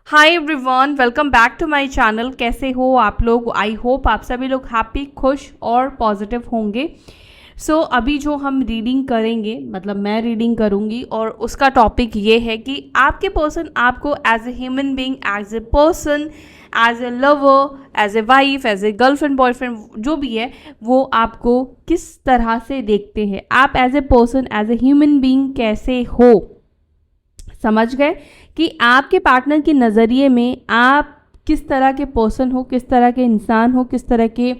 Hi everyone, welcome back to my channel. कैसे हो आप लोग? आई होप आप सभी लोग हैप्पी, खुश और पॉजिटिव होंगे। अभी जो हम रीडिंग करेंगे, मतलब मैं रीडिंग करूंगी और उसका टॉपिक ये है कि आपके पर्सन आपको as a human being, as a person, as a lover, as a wife, as a girlfriend, boyfriend, जो भी है वो आपको किस तरह से देखते हैं। आप as a person, as a human being कैसे हो, समझ गए कि आपके पार्टनर के नज़रिए में आप किस तरह के पर्सन हो, किस तरह के इंसान हो, किस तरह के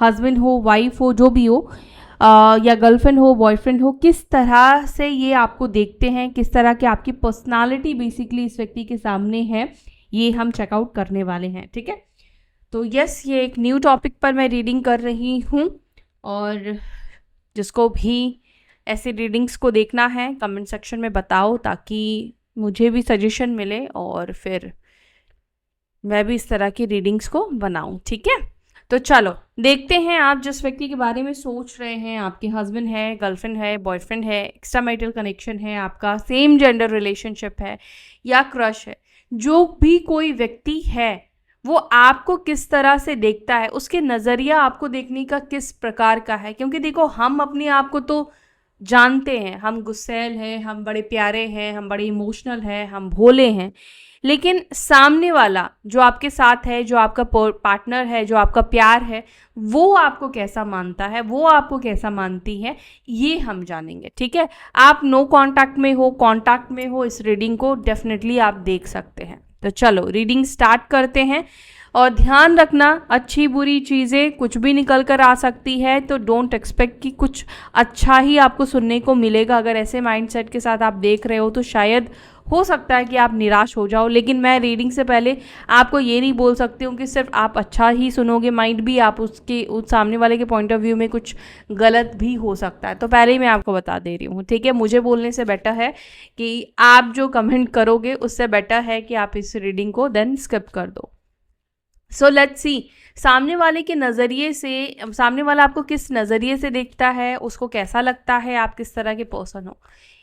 हस्बैंड हो, वाइफ हो, जो भी हो, या गर्लफ्रेंड हो, बॉयफ्रेंड हो, किस तरह से ये आपको देखते हैं, किस तरह की आपकी पर्सनालिटी बेसिकली इस व्यक्ति के सामने है, ये हम चेकआउट करने वाले हैं। ठीक है, तो यस, ये एक न्यू टॉपिक पर मैं रीडिंग कर रही हूँ और जिसको भी ऐसे रीडिंग्स को देखना है कमेंट सेक्शन में बताओ, ताकि मुझे भी सजेशन मिले और फिर मैं भी इस तरह की रीडिंग्स को बनाऊं। ठीक है, तो चलो देखते हैं। आप जिस व्यक्ति के बारे में सोच रहे हैं, आपके हस्बैंड है, गर्लफ्रेंड है, बॉयफ्रेंड है, एक्स्ट्रा मैरिटल कनेक्शन है, आपका सेम जेंडर रिलेशनशिप है या क्रश है, जो भी कोई व्यक्ति है वो आपको किस तरह से देखता है, उसके नज़रिया आपको देखने का किस प्रकार का है। क्योंकि देखो, हम अपने आप को तो जानते हैं, हम गुस्सैल हैं, हम बड़े प्यारे हैं, हम बड़े इमोशनल हैं, हम भोले हैं, लेकिन सामने वाला जो आपके साथ है, जो आपका पार्टनर है, जो आपका प्यार है, वो आपको कैसा मानता है, वो आपको कैसा मानती है, ये हम जानेंगे। ठीक है, आप नो कांटेक्ट में हो, कांटेक्ट में हो, इस रीडिंग को डेफिनेटली आप देख सकते हैं। तो चलो रीडिंग स्टार्ट करते हैं। और ध्यान रखना, अच्छी बुरी चीज़ें कुछ भी निकल कर आ सकती है, तो डोंट एक्सपेक्ट कि कुछ अच्छा ही आपको सुनने को मिलेगा। अगर ऐसे माइंडसेट के साथ आप देख रहे हो तो शायद हो सकता है कि आप निराश हो जाओ, लेकिन मैं रीडिंग से पहले आपको ये नहीं बोल सकती हूँ कि सिर्फ आप अच्छा ही सुनोगे। माइंड भी आप उस सामने वाले के पॉइंट ऑफ व्यू में कुछ गलत भी हो सकता है, तो पहले ही मैं आपको बता दे रही हूँ। ठीक है, मुझे बोलने से बेटर है कि आप जो कमेंट करोगे उससे बेटर है कि आप इस रीडिंग को देन स्किप कर दो। सो लेट्स सी, सामने वाले के नज़रिए से, सामने वाला आपको किस नज़रिए से देखता है, उसको कैसा लगता है, आप किस तरह के पर्सन हो।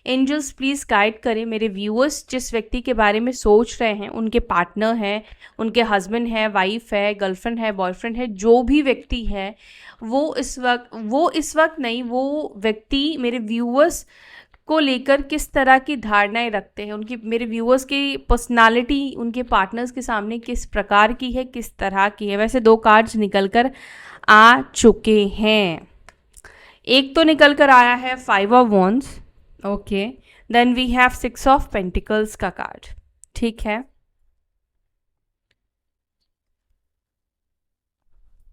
एंजल्स प्लीज़ गाइड करें मेरे व्यूअर्स, जिस व्यक्ति के बारे में सोच रहे हैं, उनके पार्टनर है, उनके हस्बैंड है, वाइफ है, गर्लफ्रेंड है, बॉयफ्रेंड है, जो भी व्यक्ति है, वो इस वक्त नहीं, वो व्यक्ति मेरे व्यूअर्स को लेकर किस तरह की धारणाएं रखते हैं, उनकी, मेरे व्यूअर्स की पर्सनालिटी उनके पार्टनर्स के सामने किस प्रकार की है, किस तरह की है। वैसे 2 कार्ड्स निकल कर आ चुके हैं। एक तो निकल कर आया है 5 of wands, okay, then we have 6 of pentacles का कार्ड। ठीक है,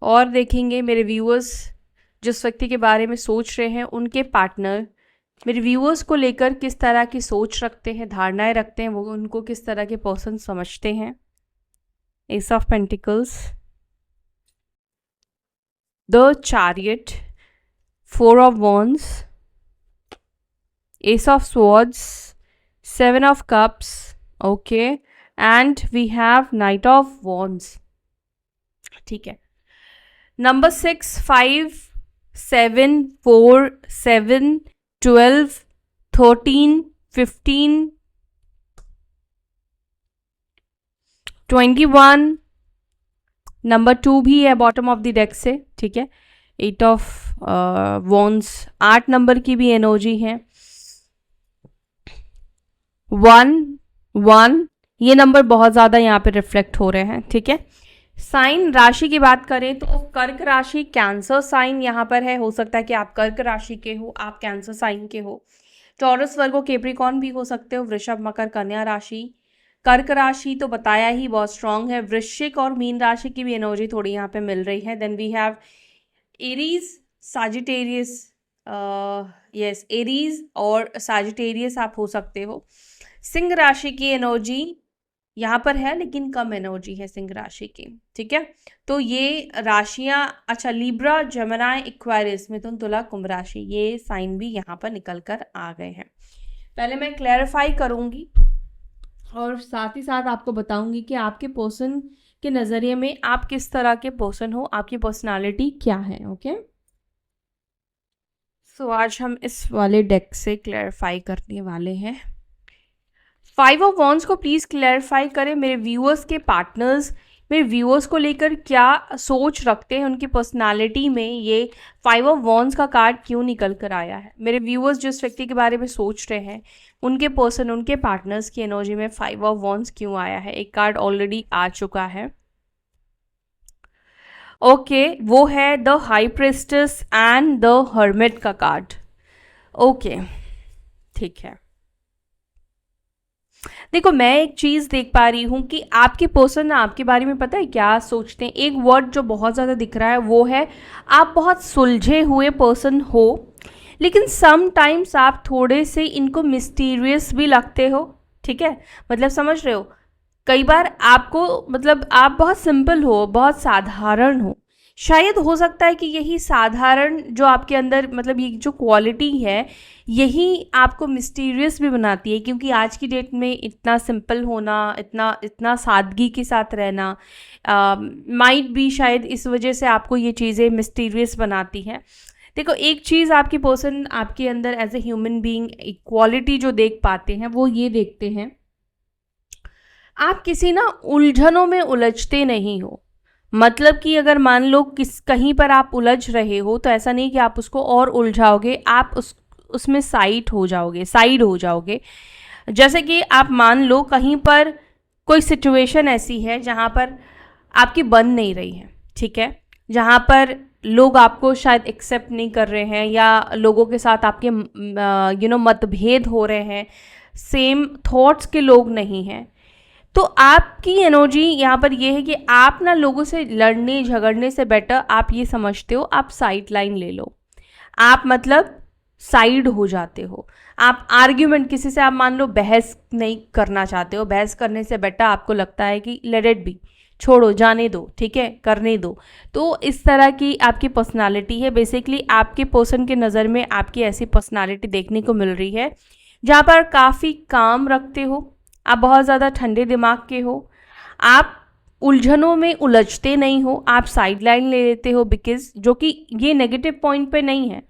और देखेंगे मेरे व्यूअर्स जिस व्यक्ति के बारे में सोच रहे हैं, उनके पार्टनर मेरे व्यूअर्स को लेकर किस तरह की सोच रखते हैं, धारणाएं रखते हैं, वो उनको किस तरह के पर्सन समझते हैं। Ace of pentacles, the chariot, 4 of wands, ace of swords, 7 of cups, okay, and we have knight of wands. ठीक है, नंबर 6, 5, 7, 4, 7, 12, 13, 15, 21, नंबर 2 भी है बॉटम ऑफ द डेक से। ठीक है, 8 ऑफ वॉन्ड्स, 8 नंबर की भी एनर्जी है, 1, 1, ये नंबर बहुत ज़्यादा यहाँ पे रिफ्लेक्ट हो रहे हैं। ठीक है, साइन राशि की बात करें तो कर्क राशि, कैंसर साइन यहाँ पर है। हो सकता है कि आप कर्क राशि के हो, आप कैंसर साइन के हो। टॉरस, वर्गो, कैप्रिकॉर्न भी हो सकते हो। वृषभ, मकर, कन्या राशि। कर्क राशि तो बताया ही, बहुत स्ट्रांग है। वृश्चिक और मीन राशि की भी एनर्जी थोड़ी यहाँ पे मिल रही है। Then we have Aries, Sagittarius, yes, Aries और साजिटेरियस आप हो सकते हो। सिंह राशि की एनर्जी यहाँ पर है, लेकिन कम एनर्जी है सिंह राशि की। ठीक है, तो ये राशियाँ, अच्छा, लिब्रा, जेमिनी, एक्वेरियस, मिथुन, तुला, कुंभ राशि, ये साइन भी यहाँ पर निकल कर आ गए हैं। पहले मैं क्लैरिफाई करूँगी और साथ ही साथ आपको बताऊंगी कि आपके पर्सन के नज़रिए में आप किस तरह के पर्सन हो, आपकी पर्सनालिटी क्या है। ओके, सो आज हम इस वाले डेक से क्लैरिफाई करने वाले हैं। फाइव ऑफ वॉन्ड्स को प्लीज़ क्लैरिफाई करें, मेरे व्यूअर्स के पार्टनर्स मेरे व्यूअर्स को लेकर क्या सोच रखते हैं, उनकी पर्सनालिटी में ये फाइव ऑफ वॉन्ड्स का कार्ड क्यों निकल कर आया है। मेरे व्यूअर्स जिस व्यक्ति के बारे में सोच रहे हैं, उनके पर्सन, उनके पार्टनर्स की एनर्जी में फाइव ऑफ वॉन्ड्स क्यों आया है। एक कार्ड ऑलरेडी आ चुका है, ओके वो है the high priestess and the hermit का कार्ड। ओके ठीक है, देखो मैं एक चीज़ देख पा रही हूँ कि आपके पर्सन आपके बारे में पता है क्या सोचते हैं। एक वर्ड जो बहुत ज़्यादा दिख रहा है वो है आप बहुत सुलझे हुए पर्सन हो, लेकिन समटाइम्स आप थोड़े से इनको मिस्टीरियस भी लगते हो, ठीक है, मतलब समझ रहे हो। कई बार आपको मतलब आप बहुत सिंपल हो, बहुत साधारण हो, शायद हो सकता है कि यही साधारण जो आपके अंदर मतलब ये जो क्वालिटी है यही आपको मिस्टीरियस भी बनाती है, क्योंकि आज की डेट में इतना सिंपल होना, इतना इतना सादगी के साथ रहना माइट भी शायद इस वजह से आपको ये चीज़ें मिस्टीरियस बनाती हैं। देखो एक चीज़ आपकी पर्सन आपके अंदर as a human being equality जो देख पाते हैं वो ये देखते हैं, आप किसी ना उलझनों में उलझते नहीं हो। मतलब कि अगर मान लो कहीं पर आप उलझ रहे हो तो ऐसा नहीं कि आप उसको और उलझाओगे, आप उसमें साइड हो जाओगे। जैसे कि आप मान लो कहीं पर कोई सिचुएशन ऐसी है जहाँ पर आपकी बन नहीं रही है, ठीक है, जहाँ पर लोग आपको शायद एक्सेप्ट नहीं कर रहे हैं या लोगों के साथ आपके मतभेद हो रहे हैं, सेम थॉट्स के लोग नहीं हैं, तो आपकी एनर्जी यहाँ पर ये है कि आप ना लोगों से लड़ने झगड़ने से बेटर आप ये समझते हो आप साइड लाइन ले लो। आप मतलब साइड हो जाते हो, आप आर्ग्यूमेंट किसी से आप मान लो बहस नहीं करना चाहते हो, बहस करने से बेटर आपको लगता है कि लेट इट बी, छोड़ो जाने दो, ठीक है, करने दो। तो इस तरह की आपकी पर्सनालिटी है। बेसिकली आपके पर्सन के नज़र में आपकी ऐसी पर्सनालिटी देखने को मिल रही है जहाँ पर काफ़ी काम रखते हो, आप बहुत ज़्यादा ठंडे दिमाग के हो, आप उलझनों में उलझते नहीं हो, आप साइड लाइन ले लेते हो, बिकॉज जो कि ये नेगेटिव पॉइंट पे नहीं है।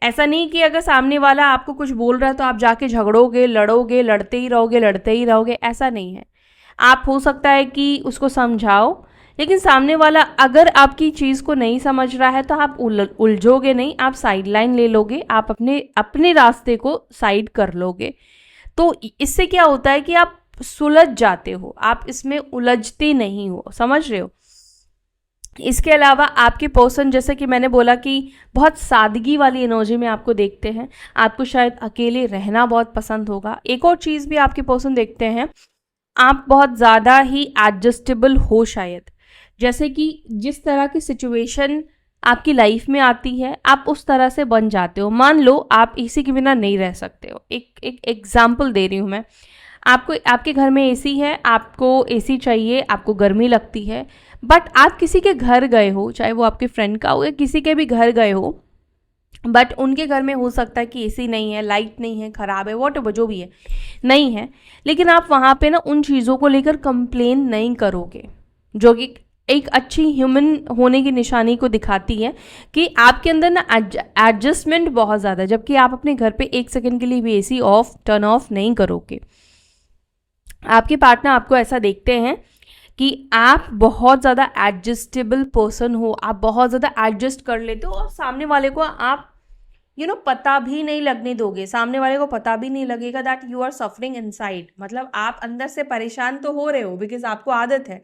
ऐसा नहीं कि अगर सामने वाला आपको कुछ बोल रहा है तो आप जाके झगड़ोगे, लड़ोगे, लड़ते ही रहोगे, ऐसा नहीं है। आप हो सकता है कि उसको समझाओ, लेकिन सामने वाला अगर आपकी चीज़ को नहीं समझ रहा है तो आप उलझोगे नहीं, आप साइड लाइन ले लोगे, आप अपने रास्ते को साइड कर लोगे। तो इससे क्या होता है कि आप सुलझ जाते हो, आप इसमें उलझते नहीं हो, समझ रहे हो। इसके अलावा आपके पर्सन जैसे कि मैंने बोला कि बहुत सादगी वाली एनर्जी में आपको देखते हैं, आपको शायद अकेले रहना बहुत पसंद होगा। एक और चीज़ भी आपके पर्सन देखते हैं, आप बहुत ज़्यादा ही एडजस्टेबल हो शायद, जैसे कि जिस तरह की सिचुएशन आपकी लाइफ में आती है आप उस तरह से बन जाते हो। मान लो आप एसी के बिना नहीं रह सकते हो, एक एग्जाम्पल दे रही हूँ मैं आपको। आपके घर में एसी है, आपको एसी चाहिए, आपको गर्मी लगती है, बट आप किसी के घर गए हो, चाहे वो आपके फ्रेंड का हो या किसी के भी घर गए हो, बट उनके घर में हो सकता है कि एसी नहीं है, लाइट नहीं है, ख़राब है, वॉट जो भी है नहीं है, लेकिन आप वहाँ पे ना उन चीज़ों को लेकर कंप्लेन नहीं करोगे, जो कि एक अच्छी ह्यूमन होने की निशानी को दिखाती है कि आपके अंदर ना एडजस्टमेंट बहुत ज़्यादा है, जबकि आप अपने घर पे एक सेकंड के लिए भी एसी ऑफ टर्न ऑफ नहीं करोगे। आपके पार्टनर आपको ऐसा देखते हैं कि आप बहुत ज़्यादा एडजस्टेबल पर्सन हो, आप बहुत ज़्यादा एडजस्ट कर लेते हो और सामने वाले को आप पता भी नहीं लगने दोगे, सामने वाले को पता भी नहीं लगेगा that you are suffering inside. मतलब आप अंदर से परेशान तो हो रहे हो बिकॉज आपको आदत है,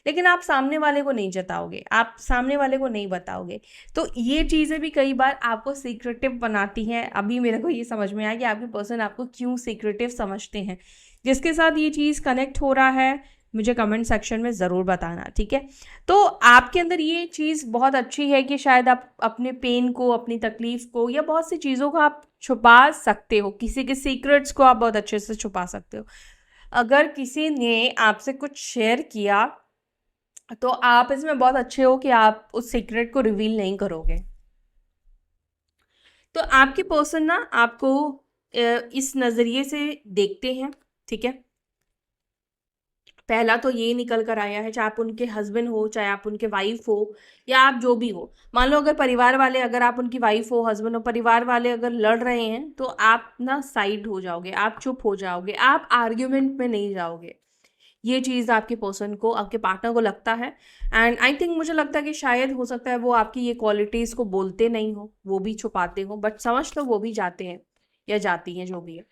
लेकिन आप सामने वाले को नहीं जताओगे, आप सामने वाले को नहीं बताओगे। तो ये चीज़ें भी कई बार आपको सीक्रेटिव बनाती हैं। अभी मेरे को ये समझ में आया कि आपके पर्सन आपको क्यों सीक्रेटिव समझते हैं। जिसके साथ ये चीज़ कनेक्ट हो रहा है मुझे कमेंट सेक्शन में ज़रूर बताना, ठीक है। तो आपके अंदर ये चीज़ बहुत अच्छी है कि शायद आप अपने पेन को, अपनी तकलीफ़ को या बहुत सी चीज़ों को आप छुपा सकते हो, किसी के सीक्रेट्स को आप बहुत अच्छे से छुपा सकते हो। अगर किसी ने आपसे कुछ शेयर किया तो आप इसमें बहुत अच्छे हो कि आप उस सीक्रेट को रिवील नहीं करोगे। तो आपके पर्सन ना आपको इस नज़रिए से देखते हैं, ठीक है। पहला तो ये निकल कर आया है, चाहे आप उनके हस्बैंड हो, चाहे आप उनके वाइफ हो, या आप जो भी हो। मान लो अगर परिवार वाले, अगर आप उनकी वाइफ हो, हस्बैंड हो, परिवार वाले अगर लड़ रहे हैं तो आप ना साइड हो जाओगे, आप चुप हो जाओगे, आप आर्ग्यूमेंट में नहीं जाओगे। ये चीज़ आपके पर्सन को, आपके पार्टनर को लगता है। एंड आई थिंक, मुझे लगता है कि शायद हो सकता है वो आपकी ये क्वालिटीज़ को बोलते नहीं हो, वो भी छुपाते हो, बट समझ तो वो भी जाते हैं या जाती हैं, जो भी है।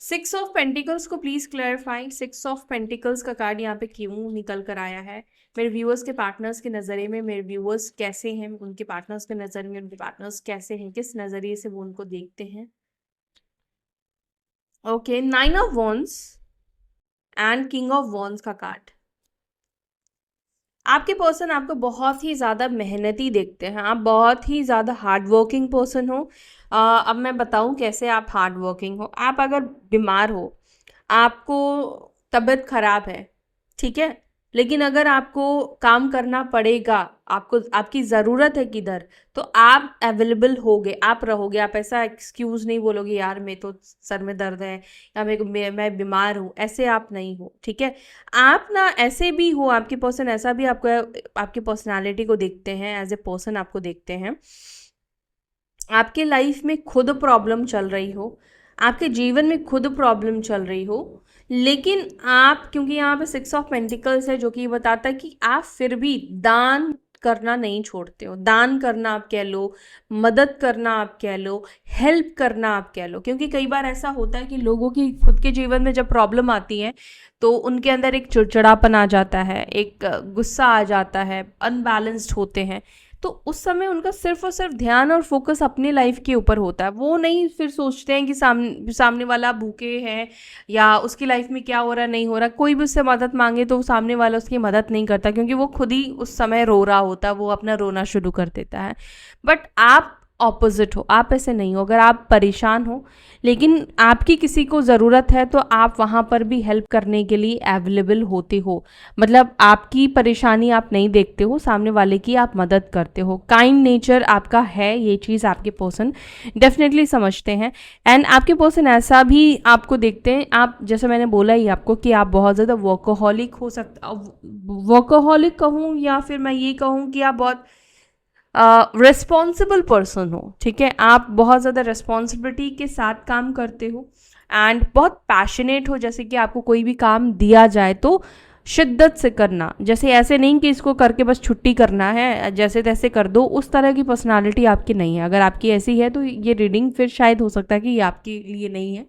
6 ऑफ पेंटिकल्स को प्लीज क्लैरिफाई, 6 ऑफ पेंटिकल्स का कार्ड यहाँ पे क्यों निकल कर आया है? मेरे व्यूअर्स के पार्टनर्स के नज़रिए में मेरे व्यूअर्स कैसे हैं, उनके पार्टनर्स के नज़र में उनके पार्टनर्स कैसे हैं, किस नज़रिए से वो उनको देखते हैं? Okay, 9 of wands and king of wands का कार्ड। आपके पर्सन आपको बहुत ही ज़्यादा मेहनती देखते हैं, आप बहुत ही ज़्यादा हार्ड वर्किंग पर्सन हो। अब मैं बताऊं कैसे आप हार्ड वर्किंग हो। आप अगर बीमार हो, आपको तबीयत खराब है, ठीक है, लेकिन अगर आपको काम करना पड़ेगा, आपको आपकी ज़रूरत है किधर, तो आप अवेलेबल होगे, आप रहोगे। आप ऐसा एक्सक्यूज़ नहीं बोलोगे यार मैं तो सर में दर्द है या मैं बीमार हूँ, ऐसे आप नहीं हो, ठीक है। आप ना ऐसे भी हो, आपके पर्सन ऐसा भी आपको, आपकी पर्सनालिटी को देखते हैं, एज ए पर्सन आपको देखते हैं। आपके लाइफ में खुद प्रॉब्लम चल रही हो, आपके जीवन में खुद प्रॉब्लम चल रही हो, लेकिन आप, क्योंकि यहाँ पे 6 ऑफ पेंटिकल्स है जो कि बताता है कि आप फिर भी दान करना नहीं छोड़ते हो। दान करना आप कह लो, मदद करना आप कह लो, हेल्प करना आप कह लो। क्योंकि कई बार ऐसा होता है कि लोगों की खुद के जीवन में जब प्रॉब्लम आती है तो उनके अंदर एक चिड़चिड़ापन आ जाता है, एक गुस्सा आ जाता है, अनबैलेंस्ड होते हैं। तो उस समय उनका सिर्फ और सिर्फ ध्यान और फोकस अपनी लाइफ के ऊपर होता है। वो नहीं फिर सोचते हैं कि सामने वाला भूखे है या उसकी लाइफ में क्या हो रहा नहीं हो रहा। कोई भी उससे मदद मांगे तो सामने वाला उसकी मदद नहीं करता, क्योंकि वो खुद ही उस समय रो रहा होता है, वो अपना रोना शुरू कर देता है। बट आप ऑपोजिट हो, आप ऐसे नहीं हो। अगर आप परेशान हो लेकिन आपकी किसी को ज़रूरत है तो आप वहाँ पर भी हेल्प करने के लिए अवेलेबल होते हो। मतलब आपकी परेशानी आप नहीं देखते हो, सामने वाले की आप मदद करते हो। काइंड नेचर आपका है, ये चीज़ आपके पर्सन डेफिनेटली समझते हैं। एंड आपके पर्सन ऐसा भी आपको देखते हैं, आप जैसे मैंने बोला ही आपको कि आप बहुत ज़्यादा वर्कोहॉलिक हो सकता, वर्कोहॉलिक कहूँ या फिर मैं ये कहूँ कि आप बहुत रिस्पॉन्सिबल पर्सन हो, ठीक है। आप बहुत ज़्यादा रिस्पॉन्सिबिलिटी के साथ काम करते हो एंड बहुत पैशनेट हो। जैसे कि आपको कोई भी काम दिया जाए तो शिद्दत से करना, जैसे ऐसे नहीं कि इसको करके बस छुट्टी करना है, जैसे तैसे कर दो, उस तरह की पर्सनालिटी आपकी नहीं है। अगर आपकी ऐसी है तो ये रीडिंग फिर शायद हो सकता है कि ये आपके लिए नहीं है।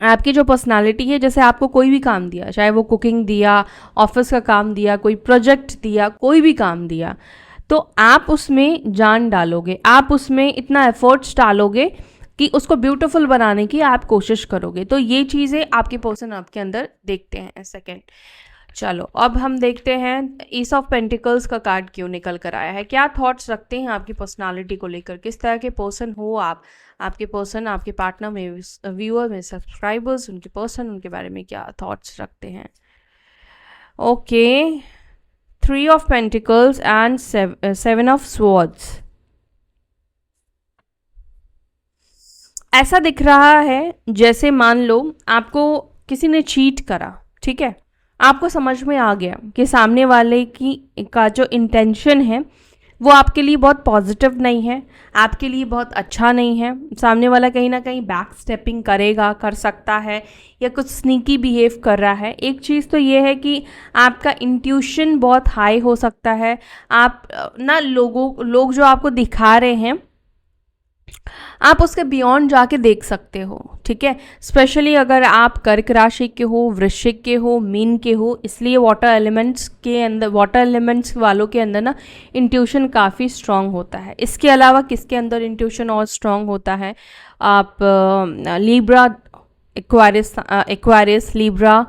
आपकी जो पर्सनालिटी है, जैसे आपको कोई भी काम दिया, चाहे वो कुकिंग दिया, ऑफिस का काम दिया, कोई प्रोजेक्ट दिया, कोई भी काम दिया, तो आप उसमें जान डालोगे, आप उसमें इतना एफर्ट्स डालोगे कि उसको ब्यूटीफुल बनाने की आप कोशिश करोगे। तो ये चीज़ें आपके पर्सन आपके अंदर देखते हैं। सेकंड, चलो अब हम देखते हैं एस ऑफ पेंटिकल्स का कार्ड क्यों निकल कर आया है। क्या थॉट्स रखते हैं आपकी पर्सनालिटी को लेकर, किस तरह के पर्सन हो आप, आपके पर्सन, आपके पार्टनर में, व्यूअर में, सब्सक्राइबर्स, उनके पर्सन, उनके बारे में क्या थॉट्स रखते हैं। Okay, 3 of pentacles and 7 of swords. ऐसा दिख रहा है जैसे मान लो आपको किसी ने चीट करा, ठीक है, आपको समझ में आ गया कि सामने वाले की का जो इंटेंशन है वो आपके लिए बहुत पॉजिटिव नहीं है, आपके लिए बहुत अच्छा नहीं है। सामने वाला कहीं ना कहीं बैक स्टेपिंग करेगा, कर सकता है, या कुछ स्नीकी बिहेव कर रहा है। एक चीज़ तो ये है कि आपका इंट्यूशन बहुत हाई हो सकता है। आप ना लोग जो आपको दिखा रहे हैं, आप उसके बियॉन्ड जाके देख सकते हो, ठीक है। स्पेशली अगर आप कर्क राशि के हो, वृश्चिक के हो, मीन के हो, इसलिए वाटर एलिमेंट्स के अंदर, वाटर एलिमेंट्स वालों के अंदर ना इंट्यूशन काफ़ी स्ट्रांग होता है। इसके अलावा किसके अंदर इंट्यूशन और स्ट्रांग होता है? आप लीब्रा, एक्वारियस, लीब्रा,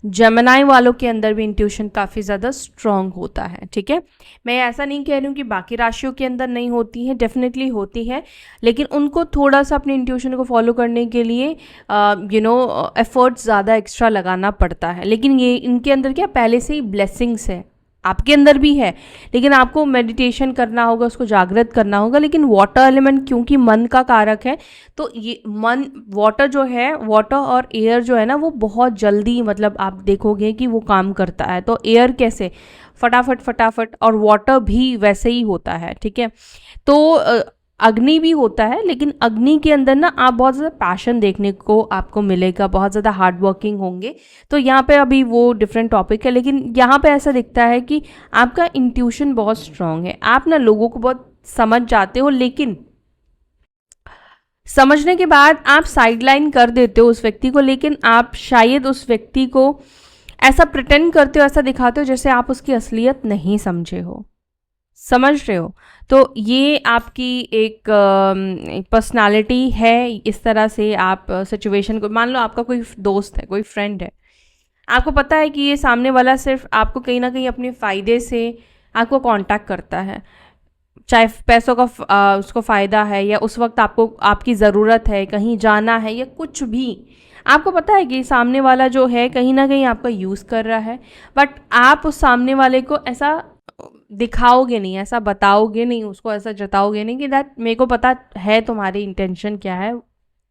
जेमिनी वालों के अंदर भी इंट्यूशन काफ़ी ज़्यादा स्ट्रांग होता है, ठीक है। मैं ऐसा नहीं कह रही हूँ कि बाकी राशियों के अंदर नहीं होती है, डेफिनेटली होती है, लेकिन उनको थोड़ा सा अपनी इंट्यूशन को फॉलो करने के लिए एफर्ट्स ज़्यादा एक्स्ट्रा लगाना पड़ता है। लेकिन ये इनके अंदर क्या पहले से ही ब्लेसिंग्स है, आपके अंदर भी है, लेकिन आपको मेडिटेशन करना होगा, उसको जागृत करना होगा। लेकिन वाटर एलिमेंट क्योंकि मन का कारक है, तो ये मन, वाटर जो है, वाटर और एयर जो है ना, वो बहुत जल्दी, मतलब आप देखोगे कि वो काम करता है। तो एयर कैसे, फटाफट फटाफट, और वाटर भी वैसे ही होता है, ठीक है। तो अग्नि भी होता है, लेकिन अग्नि के अंदर ना आप बहुत ज़्यादा पैशन देखने को आपको मिलेगा, बहुत ज़्यादा हार्ड वर्किंग होंगे। तो यहाँ पे अभी वो डिफरेंट टॉपिक है, लेकिन यहाँ पे ऐसा दिखता है कि आपका इंट्यूशन बहुत स्ट्रांग है, आप ना लोगों को बहुत समझ जाते हो, लेकिन समझने के बाद आप साइडलाइन कर देते हो उस व्यक्ति को, लेकिन आप शायद उस व्यक्ति को ऐसा प्रिटेंड करते हो, ऐसा दिखाते हो जैसे आप उसकी असलियत नहीं समझे हो, समझ रहे हो। तो ये आपकी एक पर्सनालिटी है। इस तरह से आप सिचुएशन को, मान लो आपका कोई दोस्त है, कोई फ्रेंड है, आपको पता है कि ये सामने वाला सिर्फ आपको कहीं ना कहीं अपने फ़ायदे से आपको कांटेक्ट करता है, चाहे पैसों का उसको फ़ायदा है, या उस वक्त आपको आपकी ज़रूरत है, कहीं जाना है, या कुछ भी। आपको पता है कि सामने वाला जो है कहीं ना कहीं आपका यूज़ कर रहा है, बट आप उस सामने वाले को ऐसा दिखाओगे नहीं, ऐसा बताओगे नहीं, उसको ऐसा जताओगे नहीं कि दैट मेरे को पता है तुम्हारी इंटेंशन क्या है,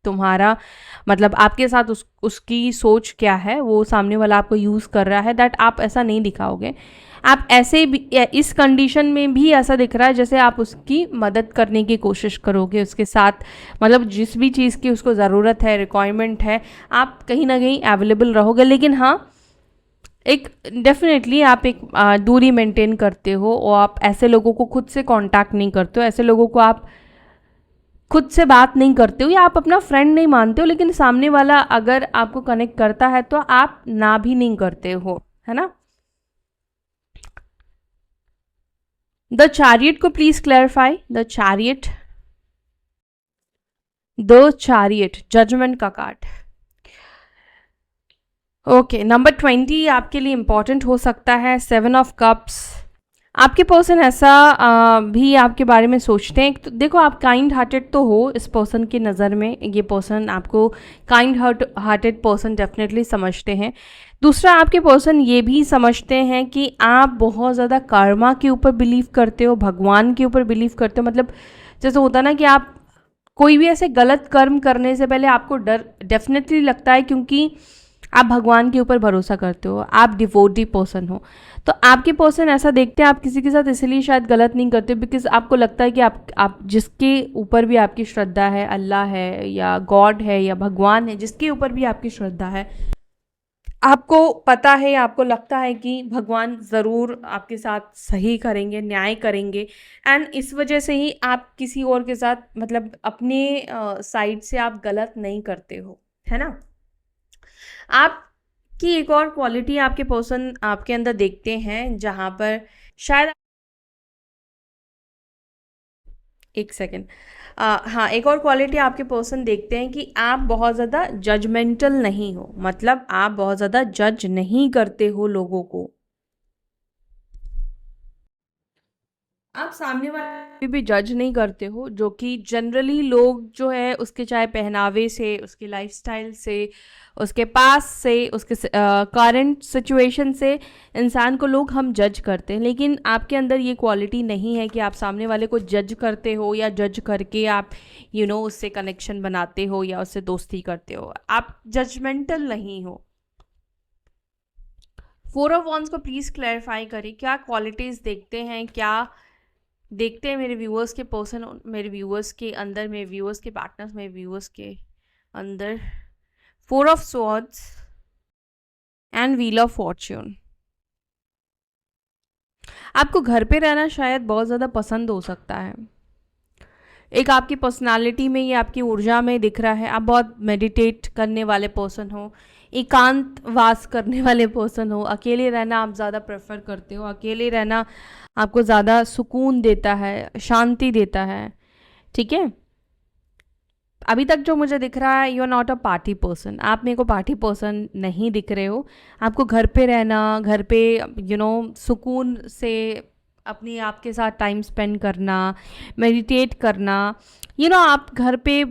तुम्हारा मतलब आपके साथ उसकी सोच क्या है, वो सामने वाला आपको यूज़ कर रहा है, दैट आप ऐसा नहीं दिखाओगे। आप ऐसे भी, इस कंडीशन में भी ऐसा दिख रहा है जैसे आप उसकी मदद करने की कोशिश करोगे, उसके साथ मतलब जिस भी चीज़ की उसको ज़रूरत है, रिक्वायरमेंट है, आप कहीं ना कहीं अवेलेबल रहोगे। लेकिन हाँ, एक डेफिनेटली आप एक दूरी मेंटेन करते हो, और आप ऐसे लोगों को खुद से कांटेक्ट नहीं करते हो, ऐसे लोगों को आप खुद से बात नहीं करते हो, या आप अपना फ्रेंड नहीं मानते हो, लेकिन सामने वाला अगर आपको कनेक्ट करता है तो आप ना भी नहीं करते हो, है ना। द चैरियट को please clarify. The chariot, the chariot judgement का कार्ड। ओके, नंबर 20 आपके लिए इंपॉर्टेंट हो सकता है। 7 ऑफ कप्स, आपके पर्सन ऐसा भी आपके बारे में सोचते हैं। तो देखो, आप काइंड हार्टेड तो हो इस पर्सन की नज़र में, ये पर्सन आपको काइंड हार्टेड पर्सन डेफिनेटली समझते हैं। दूसरा, आपके पर्सन ये भी समझते हैं कि आप बहुत ज़्यादा कर्मा के ऊपर बिलीव करते हो, भगवान के ऊपर बिलीव करते हो। मतलब जैसे होता ना कि आप कोई भी ऐसे गलत कर्म करने से पहले आपको डर डेफिनेटली लगता है, क्योंकि आप भगवान के ऊपर भरोसा करते हो, आप डिवोटी पर्सन हो। तो आपके पर्सन ऐसा देखते हैं आप किसी के साथ इसलिए शायद गलत नहीं करते, बिकॉज आपको लगता है कि आप जिसके ऊपर भी आपकी श्रद्धा है, अल्लाह है या गॉड है या भगवान है, जिसके ऊपर भी आपकी श्रद्धा है, आपको पता है, आपको लगता है कि भगवान ज़रूर आपके साथ सही करेंगे, न्याय करेंगे। एंड इस वजह से ही आप किसी और के साथ मतलब अपने साइड से आप गलत नहीं करते हो, है ना। आपकी एक और क्वालिटी आपके पर्सन आपके अंदर देखते हैं, जहाँ पर शायद, एक सेकेंड, हाँ, एक और क्वालिटी आपके पर्सन देखते हैं कि आप बहुत ज़्यादा जजमेंटल नहीं हो, मतलब आप बहुत ज़्यादा जज नहीं करते हो लोगों को। आप सामने वाले भी जज नहीं करते हो, जो कि जनरली लोग जो है उसके चाहे पहनावे से, उसके लाइफस्टाइल से, उसके पास से, उसके करंट सिचुएशन से इंसान को लोग हम जज करते हैं। लेकिन आपके अंदर ये क्वालिटी नहीं है कि आप सामने वाले को जज करते हो, या जज करके आप उससे कनेक्शन बनाते हो या उससे दोस्ती करते हो। आप जजमेंटल नहीं हो। 4 ऑफ वॉन्ड्स को प्लीज़ क्लैरिफाई करें, क्या क्वालिटीज़ देखते हैं, क्या देखते हैं मेरे व्यूअर्स के पर्सन, मेरे व्यूअर्स के अंदर, मेरे व्यूअर्स के पार्टनर्स, मेरे व्यूअर्स के अंदर। 4 of swords and wheel of Fortune. आपको घर पे रहना शायद बहुत ज़्यादा पसंद हो सकता है, एक आपकी पर्सनालिटी में, ये आपकी ऊर्जा में दिख रहा है। आप बहुत मेडिटेट करने वाले पर्सन हो, एकांत वास करने वाले पर्सन हो, अकेले रहना आप ज़्यादा प्रेफर करते हो, अकेले रहना आपको ज़्यादा सुकून देता है, शांति देता है, ठीक है। अभी तक जो मुझे दिख रहा है, you are not a party person, आप मेरे को पार्टी पर्सन नहीं दिख रहे हो। आपको घर पे रहना, घर पे सुकून से अपनी आपके साथ टाइम स्पेंड करना, मेडिटेट करना, आप घर पे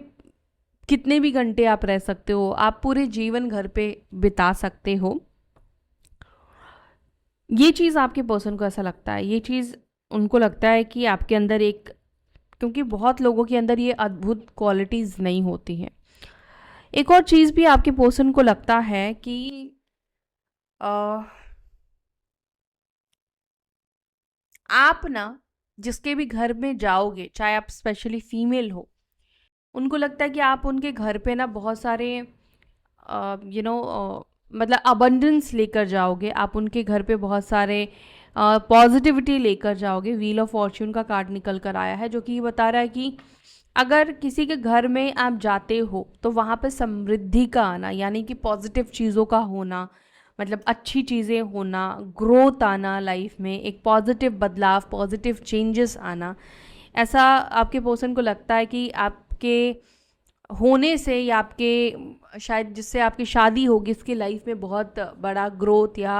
कितने भी घंटे आप रह सकते हो, आप पूरे जीवन घर पे बिता सकते हो। ये चीज़ आपके पर्सन को ऐसा लगता है, ये चीज़ उनको लगता है कि आपके अंदर एक, क्योंकि बहुत लोगों के अंदर ये अद्भुत क्वालिटीज़ नहीं होती हैं। एक और चीज़ भी आपके पर्सन को लगता है कि अ, आप ना जिसके भी घर में जाओगे, चाहे आप स्पेशली फीमेल हो, उनको लगता है कि आप उनके घर पे ना बहुत सारे मतलब अबंडेंस लेकर जाओगे, आप उनके घर पे बहुत सारे पॉजिटिविटी लेकर जाओगे। व्हील ऑफ फॉर्च्यून का कार्ड निकल कर आया है जो कि ये बता रहा है कि अगर किसी के घर में आप जाते हो तो वहाँ पे समृद्धि का आना, यानी कि पॉजिटिव चीज़ों का होना, मतलब अच्छी चीज़ें होना, ग्रोथ आना लाइफ में, एक पॉजिटिव बदलाव, पॉजिटिव चेंजेस आना, ऐसा आपके पर्सन को लगता है कि आपके होने से या आपके शायद जिससे आपकी शादी होगी उसकी लाइफ में बहुत बड़ा ग्रोथ या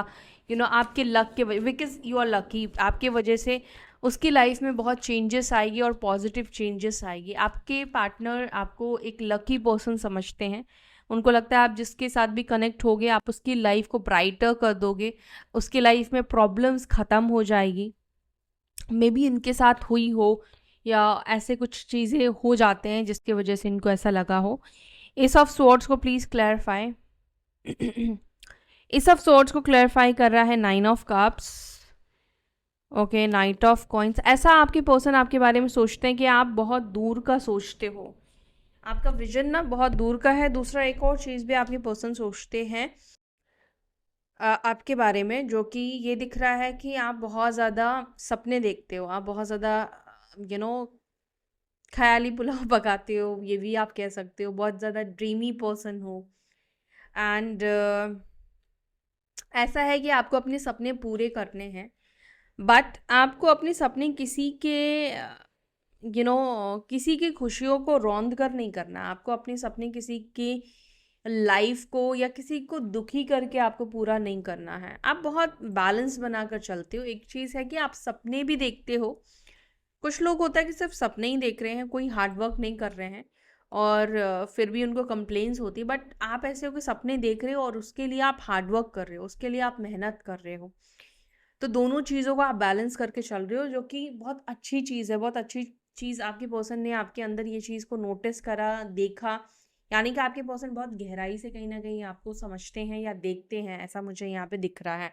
आपके लक के वजह, बिकॉज यू आर लकी, आपके वजह से उसकी लाइफ में बहुत चेंजेस आएगी और पॉजिटिव चेंजेस आएगी। आपके पार्टनर आपको एक लकी पर्सन समझते हैं, उनको लगता है आप जिसके साथ भी कनेक्ट होगे आप उसकी लाइफ को ब्राइटर कर दोगे, उसकी लाइफ में प्रॉब्लम्स ख़त्म हो जाएगी। मे बी इनके साथ हुई हो या ऐसे कुछ चीज़ें हो जाते हैं जिसकी वजह से इनको ऐसा लगा हो। एस ऑफ स्वॉर्ड्स को please clarify. S of swords को क्लैरिफाई कर रहा है nine of cups. Okay, night of coins. ऐसा आपके पर्सन आपके बारे में सोचते हैं कि आप बहुत दूर का सोचते हो, आपका विजन ना बहुत दूर का है। दूसरा एक और चीज़ भी आपके पर्सन सोचते हैं आपके बारे में, जो कि ये दिख रहा है कि आप बहुत ज़्यादा सपने देखते हो, आप बहुत ज़्यादा यू नो ख्याली पुलाव पकाते हो, ये भी आप कह सकते हो, बहुत ज़्यादा ड्रीमी पर्सन हो। एंड ऐसा है कि आपको अपने सपने पूरे करने हैं, बट आपको अपने सपने किसी के किसी की खुशियों को रौंद कर नहीं करना। आपको अपने सपने किसी की लाइफ को या किसी को दुखी करके आपको पूरा नहीं करना है। आप बहुत बैलेंस बनाकर चलते हो। एक चीज़ है कि आप सपने भी देखते हो, कुछ लोग होता है कि सिर्फ सपने ही देख रहे हैं, कोई हार्ड वर्क नहीं कर रहे हैं और फिर भी उनको कंप्लेंट्स होती है, बट आप ऐसे हो कि सपने देख रहे हो और उसके लिए आप हार्ड वर्क कर रहे हो, उसके लिए आप मेहनत कर रहे हो। तो दोनों चीज़ों को आप बैलेंस करके चल रहे हो, जो कि बहुत अच्छी चीज़ है, बहुत अच्छी चीज़। आपके पर्सन ने आपके अंदर ये चीज़ को नोटिस करा, देखा, यानी कि आपके पर्सन बहुत गहराई से कहीं ना कहीं आपको समझते हैं या देखते हैं, ऐसा मुझे यहाँ पे दिख रहा है।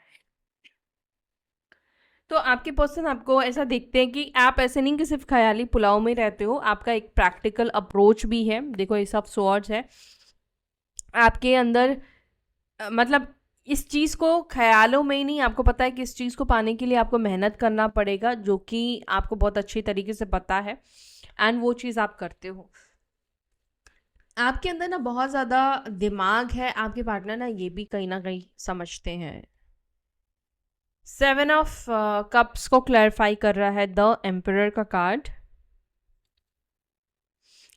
तो आपके पर्सन आपको ऐसा देखते हैं कि आप ऐसे नहीं कि सिर्फ ख्याली पुलाव में रहते हो, आपका एक प्रैक्टिकल अप्रोच भी है। देखो ये सब स्वॉर्ड्स है आपके अंदर, मतलब इस चीज़ को ख्यालों में ही नहीं, आपको पता है कि इस चीज़ को पाने के लिए आपको मेहनत करना पड़ेगा, जो कि आपको बहुत अच्छी तरीके से पता है, एंड वो चीज़ आप करते हो। आपके अंदर ना बहुत ज़्यादा दिमाग है, आपके पार्टनर ना ये भी कहीं ना कहीं समझते हैं। सेवन ऑफ कप्स को क्लैरिफाई कर रहा है द एम्परर का card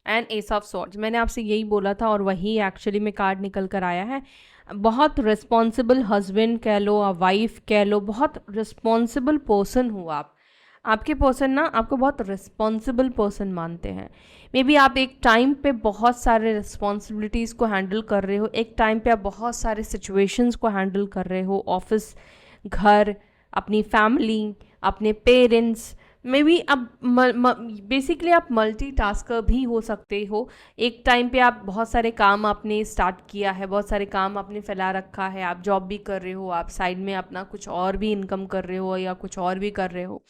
and S of swords. मैंने आपसे यही बोला था और वही एक्चुअली में कार्ड निकल कर आया है। बहुत रिस्पॉन्सिबल हस्बैंड कह लो, वाइफ कह लो, बहुत रिस्पॉन्सिबल पर्सन हो आप। आपके पर्सन ना आपको बहुत रिस्पॉन्सिबल पर्सन मानते हैं। मे बी आप एक टाइम पे बहुत सारे रिस्पॉन्सिबिलिटीज़ को हैंडल कर रहे हो, एक टाइम पे आप बहुत सारे सिचुएशंस को हैंडल कर रहे हो, ऑफिस, घर, अपनी फैमिली, अपने पेरेंट्स। मे बी अब बेसिकली आप मल्टीटास्कर भी हो सकते हो। एक टाइम पे आप बहुत सारे काम आपने स्टार्ट किया है, बहुत सारे काम आपने फैला रखा है, आप जॉब भी कर रहे हो, आप साइड में अपना कुछ और भी इनकम कर रहे हो या कुछ और भी कर रहे हो,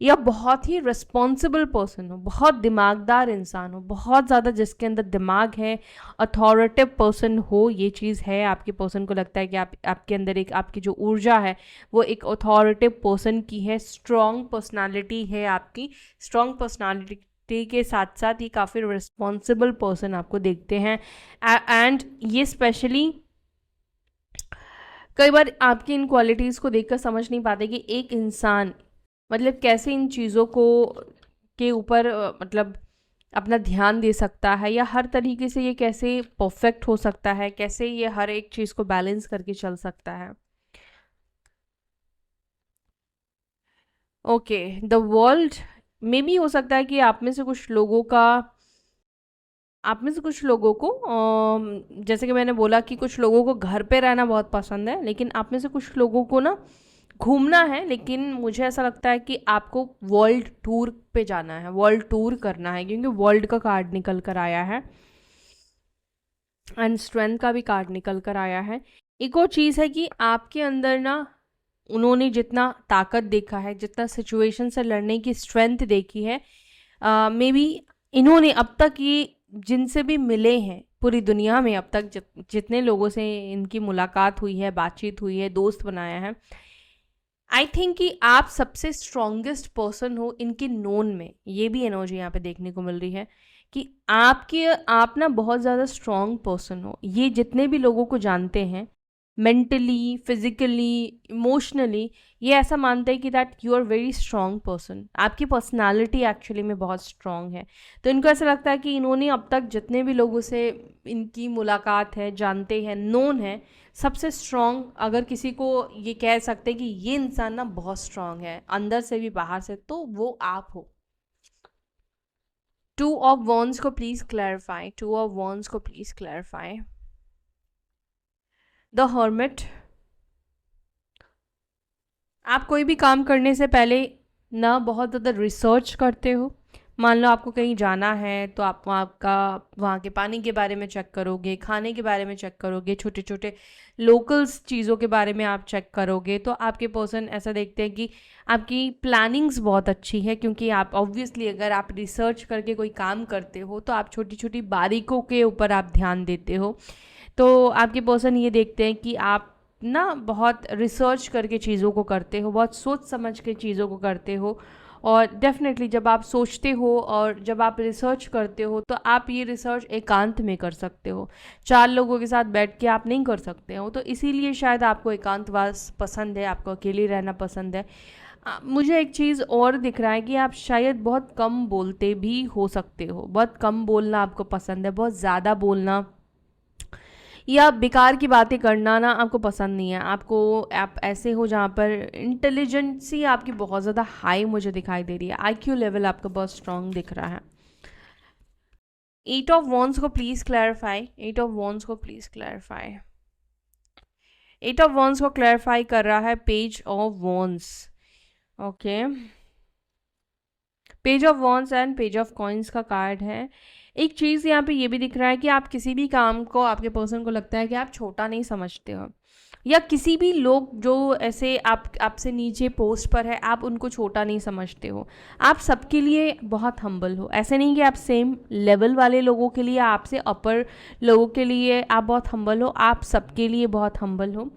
या बहुत ही रिस्पॉन्सिबल पर्सन हो, बहुत दिमागदार इंसान हो, बहुत ज़्यादा जिसके अंदर दिमाग है, अथॉरिटिव पर्सन हो। ये चीज़ है आपके पर्सन को लगता है कि आपके अंदर एक आपकी जो ऊर्जा है वो एक अथॉरिटिव पर्सन की है, स्ट्रॉन्ग पर्सनालिटी है आपकी। स्ट्रॉन्ग पर्सनालिटी के साथ साथ ये काफ़ी रिस्पॉन्सिबल पर्सन आपको देखते हैं। एंड ये स्पेशली कई बार आपकी इन क्वालिटीज़ को देखकर समझ नहीं पाते कि एक इंसान मतलब कैसे इन चीज़ों को के ऊपर मतलब अपना ध्यान दे सकता है, या हर तरीके से ये कैसे परफेक्ट हो सकता है, कैसे ये हर एक चीज़ को बैलेंस करके चल सकता है। ओके, द वर्ल्ड में भी हो सकता है कि आप में से कुछ लोगों को जैसे कि मैंने बोला कि कुछ लोगों को घर पे रहना बहुत पसंद है, लेकिन आप में से कुछ लोगों को ना घूमना है, लेकिन मुझे ऐसा लगता है कि आपको वर्ल्ड टूर पे जाना है, वर्ल्ड टूर करना है, क्योंकि वर्ल्ड का कार्ड निकल कर आया है एंड स्ट्रेंथ का भी कार्ड निकल कर आया है। एक और चीज़ है कि आपके अंदर ना उन्होंने जितना ताकत देखा है, जितना सिचुएशन से लड़ने की स्ट्रेंथ देखी है, मे बी इन्होंने अब तक ये जिनसे भी मिले हैं पूरी दुनिया में, अब तक जितने लोगों से इनकी मुलाकात हुई है, बातचीत हुई है, दोस्त बनाया है, आई थिंक कि आप सबसे स्ट्रॉन्गेस्ट पर्सन हो इनके नोन में। ये भी एनर्जी यहाँ पे देखने को मिल रही है कि आप ना बहुत ज़्यादा स्ट्रॉन्ग पर्सन हो। ये जितने भी लोगों को जानते हैं, मेंटली, फिजिकली, इमोशनली, ये ऐसा मानते हैं कि that you are very strong person. आपकी पर्सनालिटी एक्चुअली में बहुत स्ट्रॉन्ग है। तो इनको ऐसा लगता है कि इन्होंने अब तक जितने भी लोगों से इनकी मुलाकात है, जानते हैं, नोन है, सबसे स्ट्रॉन्ग अगर किसी को ये कह सकते हैं कि ये इंसान ना बहुत स्ट्रॉन्ग है अंदर से भी बाहर से, तो वो आप हो। टू ऑफ वॉन्ड्स को please clarify, two of wands को प्लीज क्लैरिफाई। द हर्मिट, आप कोई भी काम करने से पहले ना बहुत ज़्यादा रिसर्च करते हो। मान लो आपको कहीं जाना है तो आप वहाँ के पानी के बारे में चेक करोगे, खाने के बारे में चेक करोगे, छोटे छोटे लोकल्स चीज़ों के बारे में आप चेक करोगे। तो आपके पर्सन ऐसा देखते हैं कि आपकी प्लानिंग्स बहुत अच्छी है, क्योंकि आप ऑब्वियसली अगर आप रिसर्च करके कोई काम करते हो तो आप छोटी छोटी बारीकों के ऊपर आप ध्यान देते हो। तो आपके पर्सन ये देखते हैं कि आप ना बहुत रिसर्च करके चीज़ों को करते हो, बहुत सोच समझ के चीज़ों को करते हो। और डेफिनेटली जब आप सोचते हो और जब आप रिसर्च करते हो तो आप ये रिसर्च एकांत में कर सकते हो, 4 लोगों के साथ बैठ के आप नहीं कर सकते हो। तो इसीलिए शायद आपको एकांतवास पसंद है, आपको अकेले रहना पसंद है। मुझे एक चीज़ और दिख रहा है कि आप शायद बहुत कम बोलते भी हो सकते हो, बहुत कम बोलना आपको पसंद है, बहुत ज़्यादा बोलना या बेकार की बातें करना ना आपको पसंद नहीं है। आप ऐसे हो जहाँ पर इंटेलिजेंसी आपकी बहुत ज़्यादा हाई मुझे दिखाई दे रही है, आईक्यू लेवल आपका बहुत स्ट्रांग दिख रहा है। 8 ऑफ वॉन्ड्स को प्लीज क्लैरिफाई, 8 ऑफ वॉन्ड्स को प्लीज क्लैरिफाई। 8 ऑफ वॉन्ड्स को क्लैरिफाई कर रहा है page of wands. Okay, page of wands and page of coins का कार्ड है। एक चीज़ यहाँ पे ये भी दिख रहा है कि आप किसी भी काम को, आपके पर्सन को लगता है कि आप छोटा नहीं समझते हो, या किसी भी लोग जो ऐसे आपसे नीचे पोस्ट पर है आप उनको छोटा नहीं समझते हो। आप सबके लिए बहुत हम्बल हो, ऐसे नहीं कि आप सेम लेवल वाले लोगों के लिए, आपसे अपर लोगों के लिए आप बहुत हम्बल हो, आप सबके लिए बहुत हम्बल हो।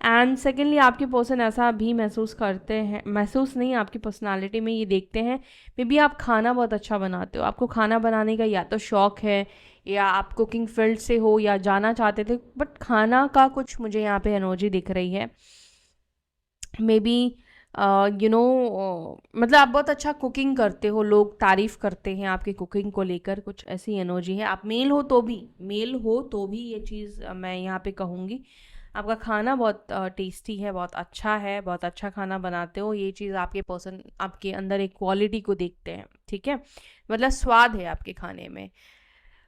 एंड सेकेंडली आपके पर्सन ऐसा भी महसूस करते हैं, महसूस नहीं, आपकी पर्सनालिटी में ये देखते हैं, मे बी आप खाना बहुत अच्छा बनाते हो, आपको खाना बनाने का या तो शौक़ है या आप कुकिंग फील्ड से हो या जाना चाहते थे, बट खाना का कुछ मुझे यहाँ पे एनर्जी दिख रही है। मे बी मतलब आप बहुत अच्छा कुकिंग करते हो, लोग तारीफ़ करते हैं आपकी कुकिंग को लेकर, कुछ ऐसी एनर्जी है। आप मेल हो तो भी ये चीज़ मैं यहाँ पे कहूँगी। आपका खाना बहुत टेस्टी है, बहुत अच्छा है, बहुत अच्छा खाना बनाते हो, ये चीज़ आपके पर्सन आपके अंदर एक क्वालिटी को देखते हैं, ठीक है, मतलब स्वाद है आपके खाने में।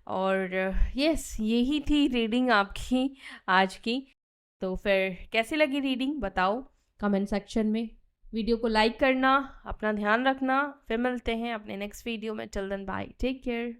और यस, यही थी रीडिंग आपकी आज की। तो फिर कैसी लगी रीडिंग बताओ कमेंट सेक्शन में। वीडियो को लाइक करना, अपना ध्यान रखना, फिर मिलते हैं अपने नेक्स्ट वीडियो में। Till then bye, take care.